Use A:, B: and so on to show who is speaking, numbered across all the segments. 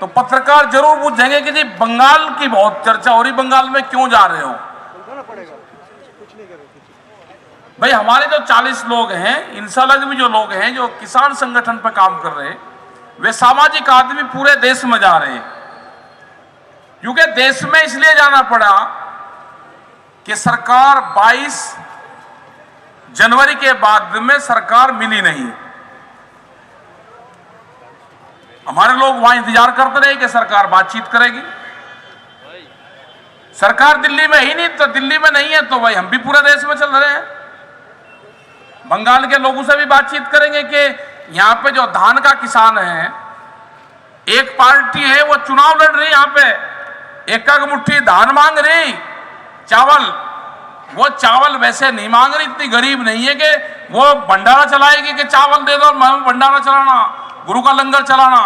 A: तो पत्रकार जरूर पूछेंगे कि जी बंगाल की बहुत चर्चा हो रही, बंगाल में क्यों जा रहे हो? भाई हमारे जो 40 लोग हैं, इनसे अलग भी जो लोग हैं जो किसान संगठन पर काम कर रहे हैं, वे सामाजिक आदमी पूरे देश में जा रहे हैं। क्योंकि देश में इसलिए जाना पड़ा कि सरकार 22 जनवरी के बाद में सरकार मिली नहीं। हमारे लोग वहां इंतजार करते रहे कि सरकार बातचीत करेगी। सरकार दिल्ली में ही नहीं, तो दिल्ली में नहीं है तो भाई हम भी पूरे देश में चल रहे हैं। बंगाल के लोगों से भी बातचीत करेंगे कि यहां पे जो धान का किसान है, एक पार्टी है वो चुनाव लड़ रही, यहां पे एक मुट्ठी धान मांग रही, चावल, वो चावल वैसे नहीं मांग रही, इतनी गरीब नहीं है कि वो भंडारा चलाएगी कि चावल दे दो, भंडारा चलाना, गुरु का लंगर चलाना।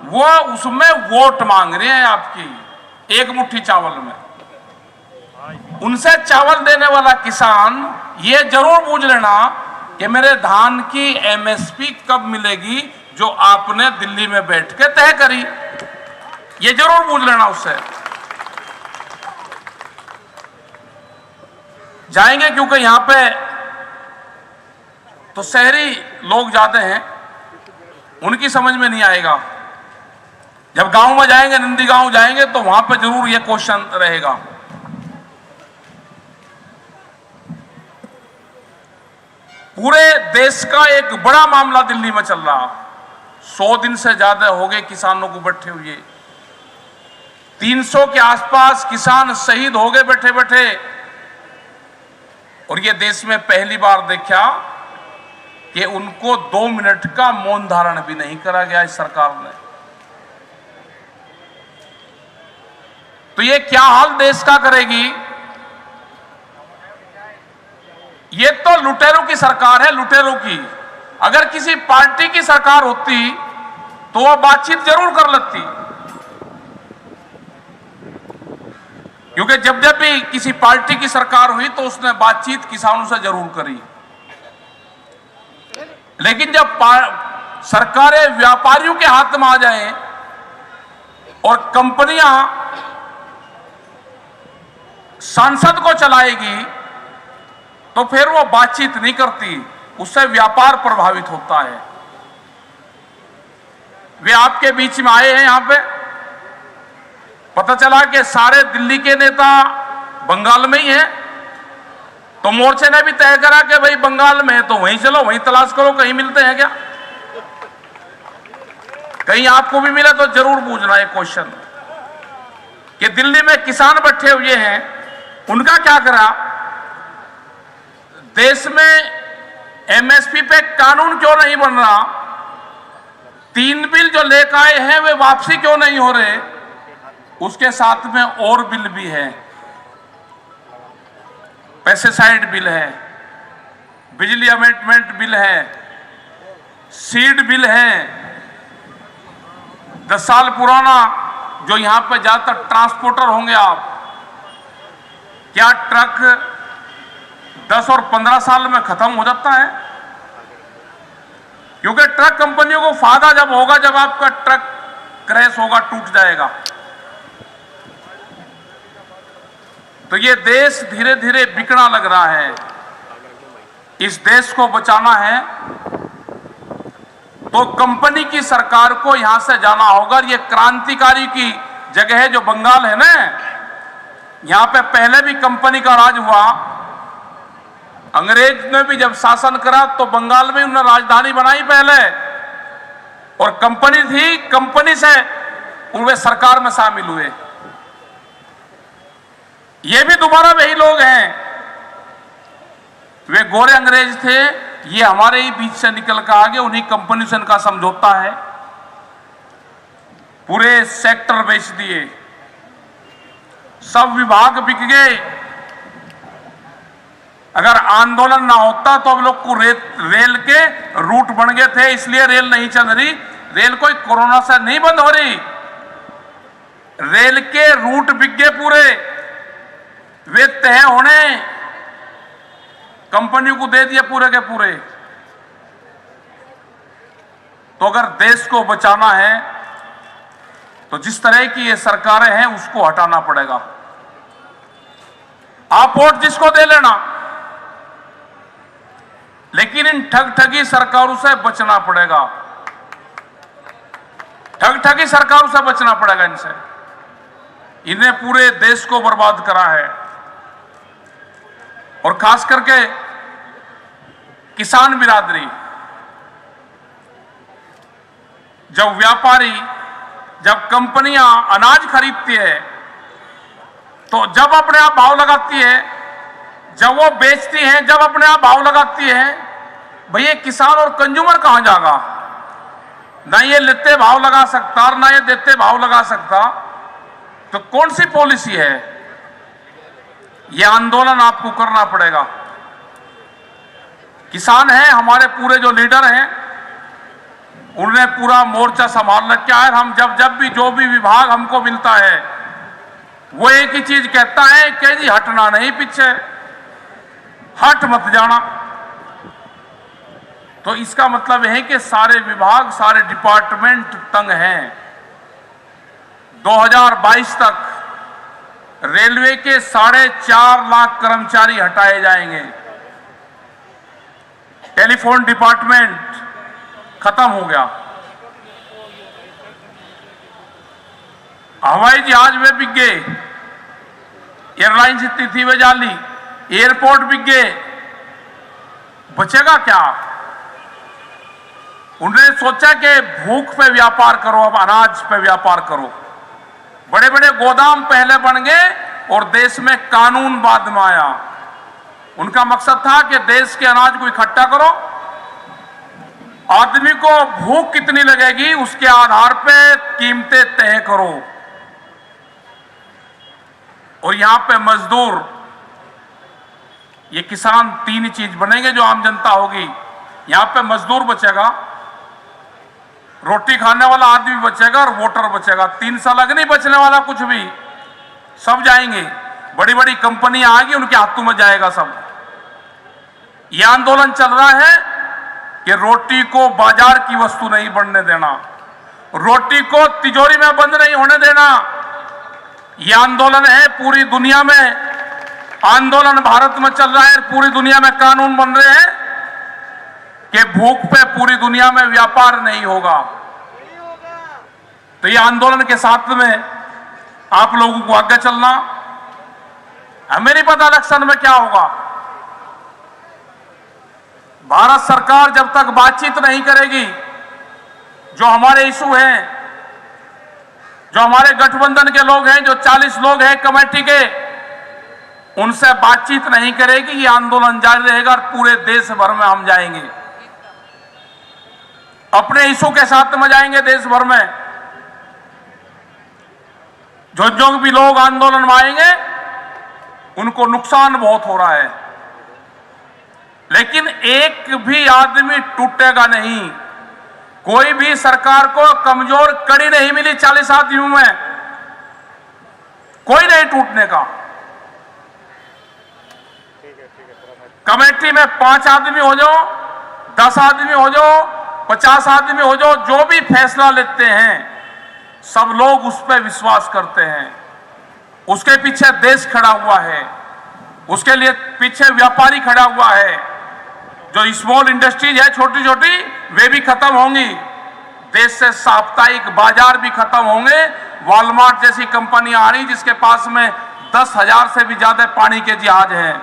A: वो उसमें वोट मांग रहे हैं आपकी एक मुट्ठी चावल में। उनसे चावल देने वाला किसान ये जरूर पूछ लेना कि मेरे धान की एमएसपी कब मिलेगी जो आपने दिल्ली में बैठ के तय करी। ये जरूर पूछ लेना उससे। जाएंगे क्योंकि यहां पे तो शहरी लोग जाते हैं, उनकी समझ में नहीं आएगा। जब गांव में जाएंगे, नंदी गांव जाएंगे, तो वहां पे जरूर ये क्वेश्चन रहेगा। पूरे देश का एक बड़ा मामला दिल्ली में चल रहा, 100 दिन से ज्यादा हो गए किसानों को बैठे हुए। 300 के आसपास किसान शहीद हो गए बैठे बैठे। और ये देश में पहली बार देखा कि उनको 2 मिनट का मौन धारण भी नहीं करा गया इस सरकार ने। तो ये क्या हाल देश का करेगी? ये तो लुटेरों की सरकार है, लुटेरों की। अगर किसी पार्टी की सरकार होती तो वह बातचीत जरूर कर लेती, क्योंकि जब जब भी किसी पार्टी की सरकार हुई तो उसने बातचीत किसानों से जरूर करी। लेकिन जब सरकारें व्यापारियों के हाथ में आ जाएं और कंपनियां सांसद को चलाएगी तो फिर वो बातचीत नहीं करती, उससे व्यापार प्रभावित होता है। वे आपके बीच में आए हैं, यहां पे पता चला कि सारे दिल्ली के नेता बंगाल में ही हैं, तो मोर्चे ने भी तय करा कि भाई बंगाल में है तो वहीं चलो, वहीं तलाश करो, कहीं मिलते हैं क्या? कहीं आपको भी मिला तो जरूर पूछना है क्वेश्चन कि दिल्ली में किसान बैठे हुए हैं, उनका क्या करा? देश में एमएसपी पे कानून क्यों नहीं बन रहा? 3 बिल जो लेकर आए हैं वे वापसी क्यों नहीं हो रहे? उसके साथ में और बिल भी है, पेस्टिसाइड बिल है, बिजली अमेंडमेंट बिल है, सीड बिल है, 10 साल पुराना जो यहां पे ज्यादातर ट्रांसपोर्टर होंगे आप, क्या ट्रक 10 और 15 साल में खत्म हो जाता है? क्योंकि ट्रक कंपनियों को फायदा जब होगा जब आपका ट्रक क्रैश होगा, टूट जाएगा। तो ये देश धीरे धीरे बिकना लग रहा है। इस देश को बचाना है तो कंपनी की सरकार को यहां से जाना होगा। ये क्रांतिकारी की जगह है जो बंगाल है ना, यहां पे पहले भी कंपनी का राज हुआ। अंग्रेज ने भी जब शासन करा तो बंगाल में उन्होंने राजधानी बनाई पहले, और कंपनी थी, कंपनी से वे सरकार में शामिल हुए। ये भी दोबारा वही लोग हैं, वे गोरे अंग्रेज थे, ये हमारे ही बीच से निकल कर आगे, उन्हीं कंपनी से इनका समझौता है। पूरे सेक्टर बेच दिए, सब विभाग बिक गए। अगर आंदोलन ना होता तो अब लोग को रेल के रूट बन गए थे, इसलिए रेल नहीं चल रही। रेल कोई कोरोना से नहीं बंद हो रही, रेल के रूट बिक गए पूरे, वे तय होने कंपनियों को दे दिए पूरे के पूरे। तो अगर देश को बचाना है तो जिस तरह की ये सरकारें हैं उसको हटाना पड़ेगा। आप वोट जिसको दे लेना, लेकिन इन ठगी सरकारों से बचना पड़ेगा। ठगी सरकारों से बचना पड़ेगा। इनसे, इन्हें पूरे देश को बर्बाद करा है। और खास करके किसान बिरादरी, जब व्यापारी, जब कंपनियां अनाज खरीदती है तो जब अपने आप भाव लगाती है, जब वो बेचती हैं जब अपने आप भाव लगाती है, भैया किसान और कंज्यूमर कहां जाएगा? ना ये लेते भाव लगा सकता और ना ये देते भाव लगा सकता। तो कौन सी पॉलिसी है? ये आंदोलन आपको करना पड़ेगा। किसान हैं, हमारे पूरे जो लीडर हैं, उन्हें पूरा मोर्चा संभाल रखा है। हम जब भी जो भी विभाग हमको मिलता है वो एक ही चीज कहता है कि जी हटना नहीं, पीछे हट मत जाना। तो इसका मतलब है कि सारे विभाग, सारे डिपार्टमेंट तंग हैं। 2022 तक रेलवे के 4.5 लाख कर्मचारी हटाए जाएंगे। टेलीफोन डिपार्टमेंट खत्म हो गया, हवाई जहाज में बिक गए, एयरलाइंस इतनी थी वे जाली, एयरपोर्ट बिक गए, बचेगा क्या? उन्होंने सोचा कि भूख पे व्यापार करो, अब अनाज पे व्यापार करो। बड़े बड़े गोदाम पहले बन गए और देश में कानून बाद में आया। उनका मकसद था कि देश के अनाज को इकट्ठा करो, आदमी को भूख कितनी लगेगी उसके आधार पे कीमतें तय करो। और यहां पे मजदूर, ये किसान, तीन ही चीज बनेंगे जो आम जनता होगी। यहां पे मजदूर बचेगा, रोटी खाने वाला आदमी बचेगा और वोटर बचेगा। 3 साल अलग नहीं बचने वाला कुछ भी, सब जाएंगे। बड़ी बड़ी कंपनियां आएंगी, उनके हाथों में जाएगा सब। यह आंदोलन चल रहा है कि रोटी को बाजार की वस्तु नहीं बनने देना, रोटी को तिजोरी में बंद नहीं होने देना। यह आंदोलन है पूरी दुनिया में, आंदोलन भारत में चल रहा है, पूरी दुनिया में कानून बन रहे हैं कि भूख पे पूरी दुनिया में व्यापार नहीं होगा। तो ये आंदोलन के साथ में आप लोगों को आगे चलना। हमें नहीं पता इलेक्शन में क्या होगा। भारत सरकार जब तक बातचीत नहीं करेगी, जो हमारे इशू हैं, जो हमारे गठबंधन के लोग हैं, जो 40 लोग हैं कमेटी के, उनसे बातचीत नहीं करेगी, ये आंदोलन जारी रहेगा और पूरे देश भर में हम जाएंगे, अपने इशू के साथ में जाएंगे देश भर में। जो भी लोग आंदोलन में आएंगे उनको नुकसान बहुत हो रहा है, लेकिन एक भी आदमी टूटेगा नहीं। कोई भी सरकार को कमजोर कड़ी नहीं मिली 40 आदमियों में, कोई नहीं टूटने का। कमेटी में 5 आदमी हो जाओ, 10 आदमी हो जाओ, 50 आदमी हो जाओ, जो भी फैसला लेते हैं सब लोग उस पर विश्वास करते हैं। उसके पीछे देश खड़ा हुआ है, उसके लिए पीछे व्यापारी खड़ा हुआ है। जो स्मॉल इंडस्ट्रीज है, छोटी छोटी, वे भी खत्म होंगी। देश से साप्ताहिक बाजार भी खत्म होंगे। वॉलमार्ट जैसी कंपनियां आ रही जिसके पास में 10,000 से भी ज्यादा पानी के जहाज हैं,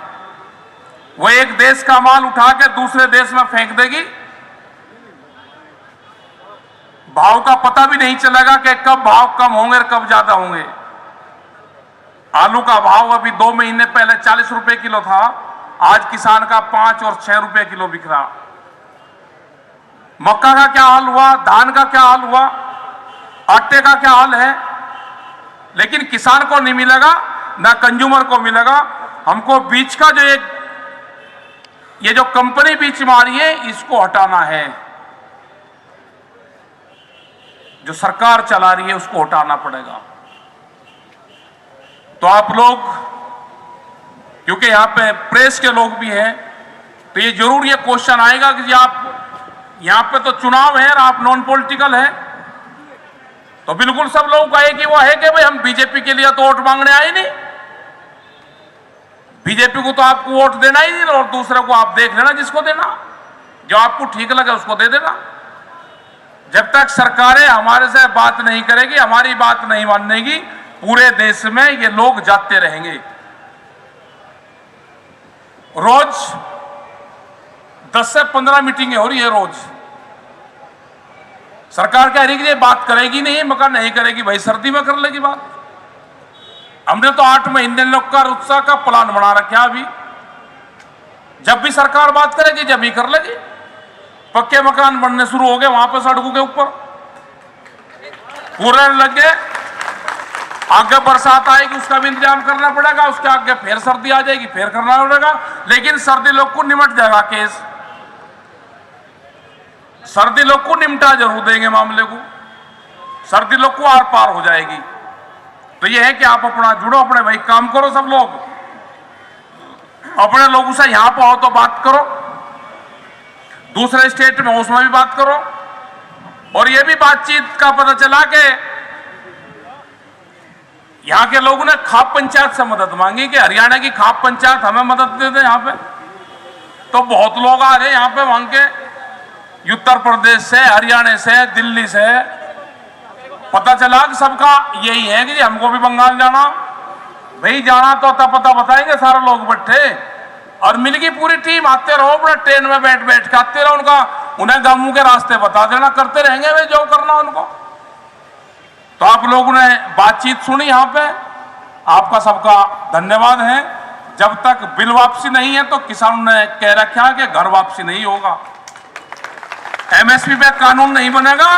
A: वो एक देश का माल उठा के दूसरे देश में फेंक देगी। भाव का पता भी नहीं चलेगा कि कब भाव कम होंगे और कब ज्यादा होंगे। आलू का भाव अभी 2 महीने पहले 40 रुपए किलो था, आज किसान का 5 और 6 रुपए किलो बिक रहा। मक्का का क्या हाल हुआ, धान का क्या हाल हुआ, आटे का क्या हाल है। लेकिन किसान को नहीं मिलेगा, ना कंज्यूमर को मिलेगा। हमको बीच का जो एक ये जो कंपनी बीच में आ रही है, इसको हटाना है। जो सरकार चला रही है उसको हटाना पड़ेगा। तो आप लोग, क्योंकि यहां पे प्रेस के लोग भी हैं, तो ये जरूर ये क्वेश्चन आएगा कि आप यहां पे तो चुनाव है और आप नॉन पॉलिटिकल है, तो बिल्कुल सब लोग कहे कि वो है कि भाई हम बीजेपी के लिए तो वोट मांगने आए नहीं, बीजेपी को तो आपको वोट देना ही नहीं, और दूसरे को आप देख लेना जिसको देना, जो आपको ठीक लगे उसको दे देना। जब तक सरकारें हमारे से बात नहीं करेगी, हमारी बात नहीं मानेगी, पूरे देश में ये लोग जाते रहेंगे। रोज 10 से 15 मीटिंगें हो रही है रोज। सरकार कह रही है कि ये बात करेगी नहीं, मगर नहीं करेगी, भाई सर्दी में कर लेगी बात। हमने तो 8 महीने लोग का उत्साह का प्लान बना रखा है। अभी जब भी सरकार बात करेगी जब भी कर लेगी। पक्के मकान बनने शुरू हो गए वहां पर, सड़कों के ऊपर पूरे लग गए। आगे बरसात आएगी उसका भी इंतजाम करना पड़ेगा, उसके आगे फिर सर्दी आ जाएगी, फिर करना पड़ेगा। लेकिन सर्दी लोग को निमट जाएगा केस, सर्दी लोग को निमटा जरूर देंगे मामले को, सर्दी लोग को आर पार हो जाएगी। तो यह है कि आप अपना जुड़ो, अपने भाई काम करो, सब लोग अपने लोगों से यहां पर हो तो बात करो, दूसरे स्टेट में उसमें भी बात करो। और यह भी बातचीत का पता चला कि यहां के लोगों ने खाप पंचायत से मदद मांगी कि हरियाणा की खाप पंचायत हमें मदद दे दे। यहां पे तो बहुत लोग आ रहे यहां पे, मांग के उत्तर प्रदेश से, हरियाणा से, दिल्ली से। पता चला कि सबका यही है कि हमको भी बंगाल जाना, भाई जाना तो पता बताएंगे सारे लोग बैठे, और मिल गई पूरी टीम, आते रहो अपना ट्रेन में बैठ बैठ के आते रहो, उन्हें गांवों के रास्ते बता देना, करते रहेंगे वे जो करना उनको। तो आप लोगों ने बातचीत सुनी यहां पे, आपका सबका धन्यवाद है। जब तक बिल वापसी नहीं है तो किसानों ने कह रखा है कि घर वापसी नहीं होगा, एमएसपी पे कानून नहीं बनेगा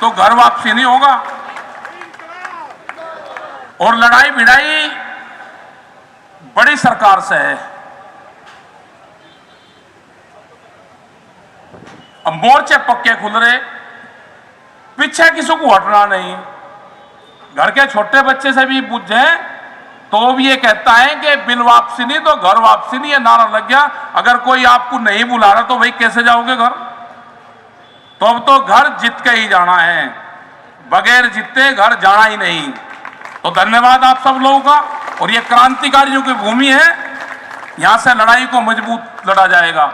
A: तो घर वापसी नहीं होगा। और लड़ाई भिड़ाई बड़ी सरकार से है। अब मोर्चे पक्के खुल रहे, पीछे किसी को हटना नहीं। घर के छोटे बच्चे से भी पूछे तो भी ये कहता है कि बिल वापसी नहीं तो घर वापसी नहीं, ये नारा लग गया। अगर कोई आपको नहीं बुला रहा तो भाई कैसे जाओगे घर? तो अब तो घर जीत के ही जाना है, बगैर जीते घर जाना ही नहीं। तो धन्यवाद आप सब लोगों का। और ये क्रांतिकारियों की भूमि है, यहां से लड़ाई को मजबूत लड़ा जाएगा।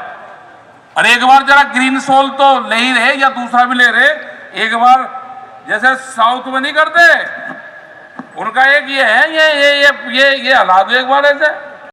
A: और एक बार जरा ग्रीन सोल तो ले ही रहे या दूसरा भी ले रहे, एक बार जैसे साउथ में नहीं करते, उनका एक ये है, ये हला दो एक बार ऐसे।